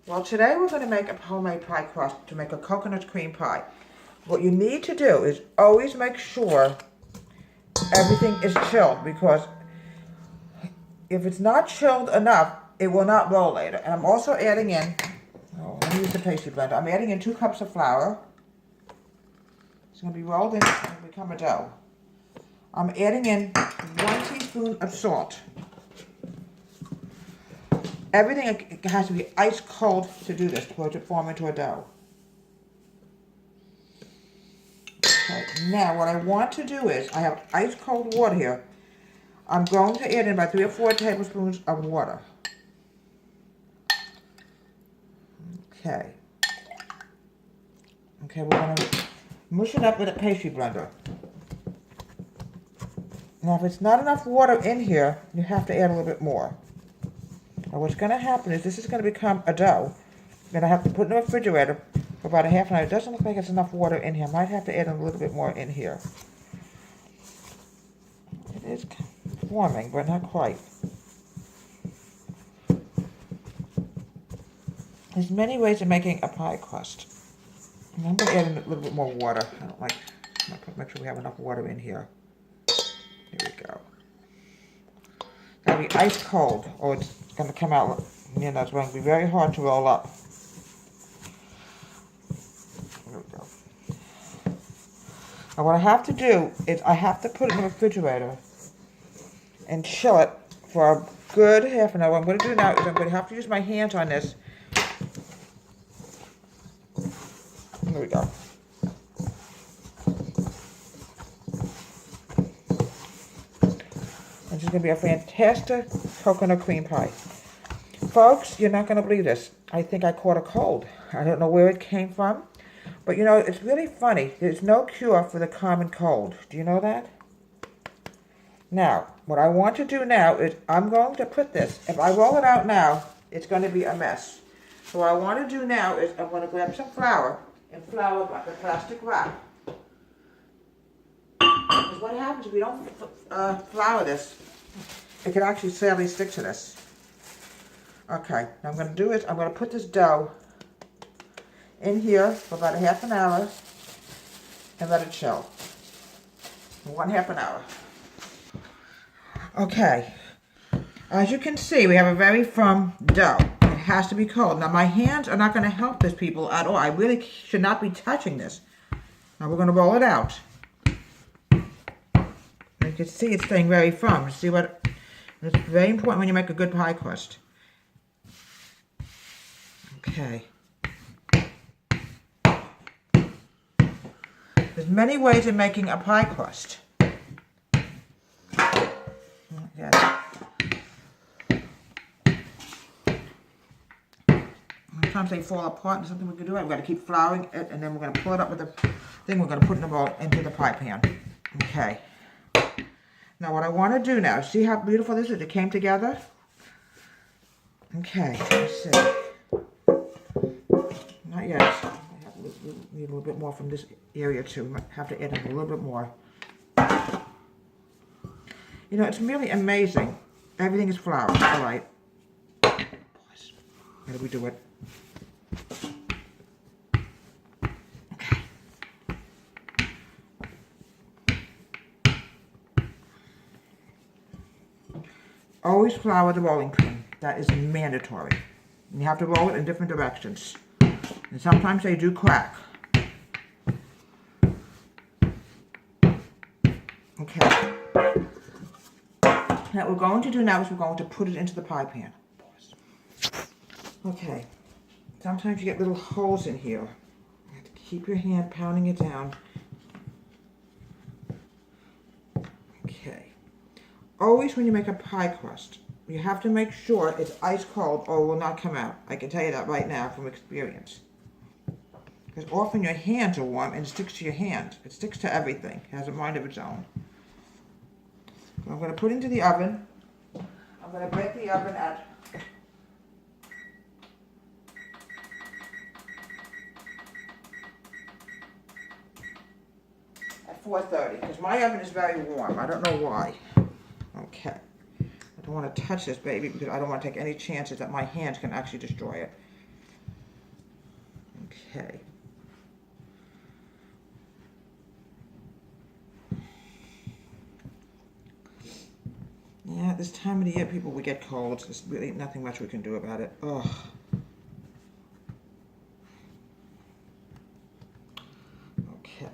Well, today we're going to make a homemade pie crust to make a coconut cream pie. What you need to do is always make sure everything is chilled, because if it's not chilled enough, it will not roll later. And I'm also adding in, let me use the pastry blender. I'm adding in 2 cups of flour. It's going to be rolled in and become a dough. I'm adding in 1 teaspoon of salt. Everything has to be ice cold to do this, for it to form into a dough. Okay, now what I want to do is, I have ice cold water here. I'm going to add in about 3 or 4 tablespoons of water. Okay. Okay, we're going to mush it up with a pastry blender. Now if it's not enough water in here, you have to add a little bit more. Now what's going to happen is this is going to become a dough. I'm going to have to put it in the refrigerator for about a half an hour. It doesn't look like it's enough water in here. I might have to add a little bit more in here. It is forming, but not quite. There's many ways of making a pie crust. And I'm going to add in a little bit more water. I'm going to make sure we have enough water in here. Here we go. Gotta be ice cold, or it's going to come out, it's going to be very hard to roll up. Here we go. Now what I have to do is I have to put it in the refrigerator and chill it for a good half an hour. What I'm going to do now is I'm going to have to use my hands on this. Here we go. This is going to be a fantastic coconut cream pie. Folks, you're not going to believe this. I think I caught a cold. I don't know where it came from. But it's really funny. There's no cure for the common cold. Do you know that? Now, what I want to do now is I'm going to put this. If I roll it out now, it's going to be a mess. So what I want to do now is I'm going to grab some flour and flour the plastic wrap. Because what happens if we don't flour this, it can actually sadly stick to this. Okay, now I'm going to do is I'm going to put this dough in here for about a half an hour and let it chill. 1/2 an hour. Okay, as you can see, we have a very firm dough. It has to be cold. Now my hands are not going to help this, people, at all. I really should not be touching this. Now we're going to roll it out. You can see it's staying very firm. See what? It's very important when you make a good pie crust. Okay. There's many ways of making a pie crust. Yeah. Sometimes they fall apart, and something we can do. We've got to keep flouring it, and then we're going to pull it up with the thing. We're going to put in the bowl into the pie pan. Okay. Now what I want to do now, see how beautiful this is? It came together. Okay, let's see. Not yet. I need a little bit more from this area too. Might have to add in a little bit more. It's really amazing. Everything is flour. All right. How do we do it? Okay. Always flour the rolling pin. That is mandatory. And you have to roll it in different directions. And sometimes they do crack. Okay. Now what we're going to do now is we're going to put it into the pie pan. Okay. Sometimes you get little holes in here. You have to keep your hand pounding it down. Okay. Always when you make a pie crust, you have to make sure it's ice cold or it will not come out. I can tell you that right now from experience. Because often your hands are warm and it sticks to your hand. It sticks to everything. It has a mind of its own. So I'm going to put it into the oven. I'm going to bake the oven at 430, because my oven is very warm. I don't know why. Okay. I don't want to touch this baby because I don't want to take any chances that my hands can actually destroy it. Okay. Yeah, this time of the year, people, we get colds. There's really nothing much we can do about it. Ugh. Okay.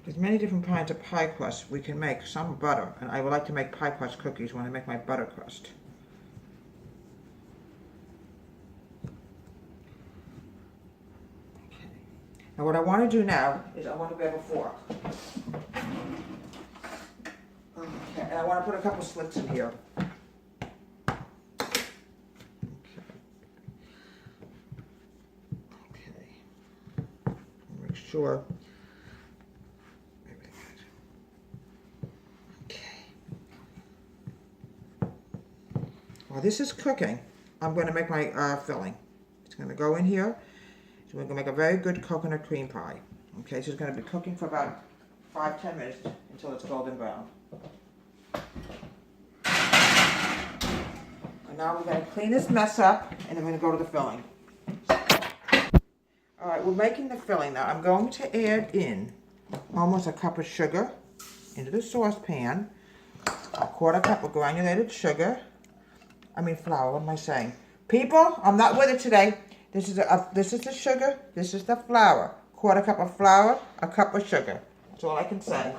There's many different kinds of pie crusts we can make. Some butter, and I would like to make pie crust cookies when I make my butter crust. Okay. Now what I want to do now is I want to grab a fork. Okay, and I want to put a couple slits in here. Okay. Make sure. Okay. While this is cooking, I'm going to make my filling. It's going to go in here. So we're going to make a very good coconut cream pie. Okay, so it's going to be cooking for about 5-10 minutes until it's golden brown. And now we're going to clean this mess up, and then we're going to go to the filling. Alright, we're making the filling now. I'm going to add in almost a cup of sugar into the saucepan, a quarter cup of granulated sugar. Flour, what am I saying? People, I'm not with it today. This is the sugar, this is the flour. Quarter cup of flour, a cup of sugar. That's all I can say.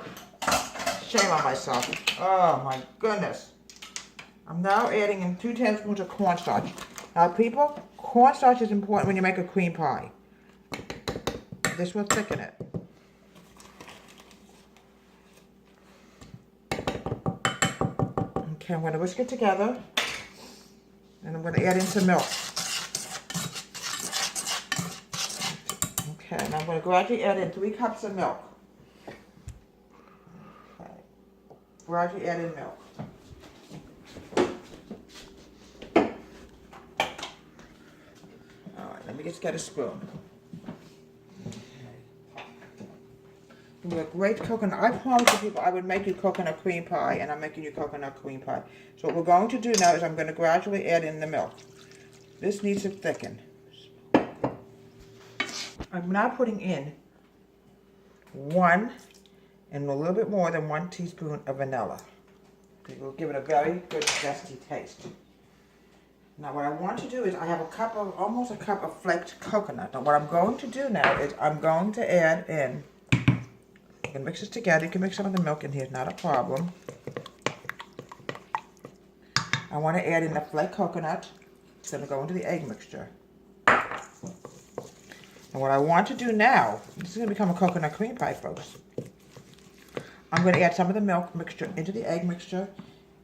Shame on myself. Oh my goodness. I'm now adding in 2 tablespoons of cornstarch. Now people, cornstarch is important when you make a cream pie. This will thicken it. Okay, I'm going to whisk it together. And I'm going to add in some milk. Okay, and I'm going to gradually add in 3 cups of milk. Okay, gradually add in milk. Alright, let me just get a spoon. Okay. A great coconut. I promised the people I would make you coconut cream pie, and I'm making you coconut cream pie. So what we're going to do now is I'm going to gradually add in the milk. This needs to thicken. I'm now putting in 1 and a little bit more than 1 teaspoon of vanilla. It will give it a very good zesty taste. Now what I want to do is I have almost a cup of flaked coconut. Now what I'm going to do now is I'm going to add in, you can mix this together. You can mix some of the milk in here, it's not a problem. I want to add in the flaked coconut. It's going to go into the egg mixture. And what I want to do now, this is going to become a coconut cream pie, folks. I'm going to add some of the milk mixture into the egg mixture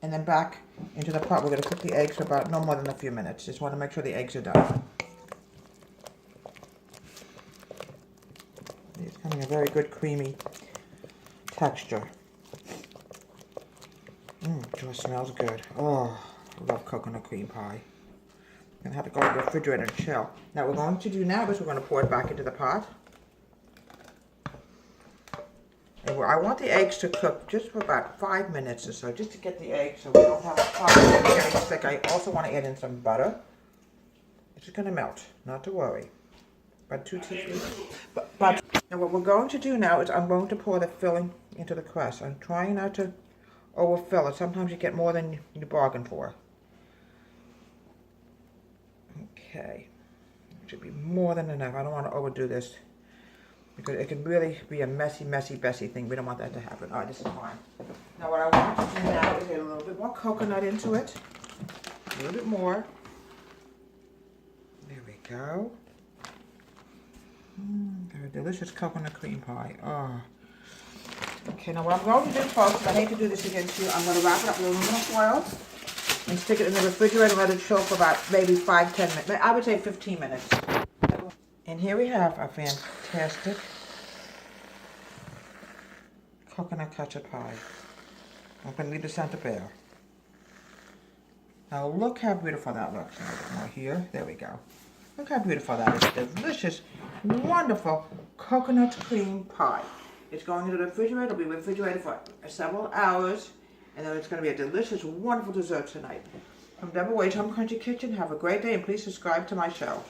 and then back into the pot. We're going to cook the eggs for about no more than a few minutes. Just want to make sure the eggs are done. It's having a very good creamy texture. It just smells good. Oh, I love coconut cream pie. I'm going to have to go to the refrigerator and chill. Now what we're going to do now is we're going to pour it back into the pot. And I want the eggs to cook just for about 5 minutes or so, just to get the eggs so we don't have a problem with getting sick. I also want to add in some butter. It's just going to melt, not to worry. About 2 teaspoons. But now what we're going to do now is I'm going to pour the filling into the crust. I'm trying not to overfill it. Sometimes you get more than you bargain for. Okay. It should be more than enough. I don't want to overdo this, because it can really be a messy, messy thing. We don't want that to happen. All right, this is fine. Now what I want to do now is add a little bit more coconut into it. A little bit more. There we go. Very delicious coconut cream pie. Oh. Okay, now what I'm going to do, folks, I hate to do this again to you, I'm going to wrap it up with aluminum foil and stick it in the refrigerator and let it chill for about maybe 5-10 minutes. I would say 15 minutes. And here we have our fantastic coconut custard pie. I'm going to leave the center bare. Now look how beautiful that looks. Right here, there we go. Look how beautiful that is. Delicious, wonderful coconut cream pie. It's going into the refrigerator. It'll be refrigerated for several hours, and then it's going to be a delicious, wonderful dessert tonight. From Deborah Wade's Home Country Kitchen, have a great day and please subscribe to my show.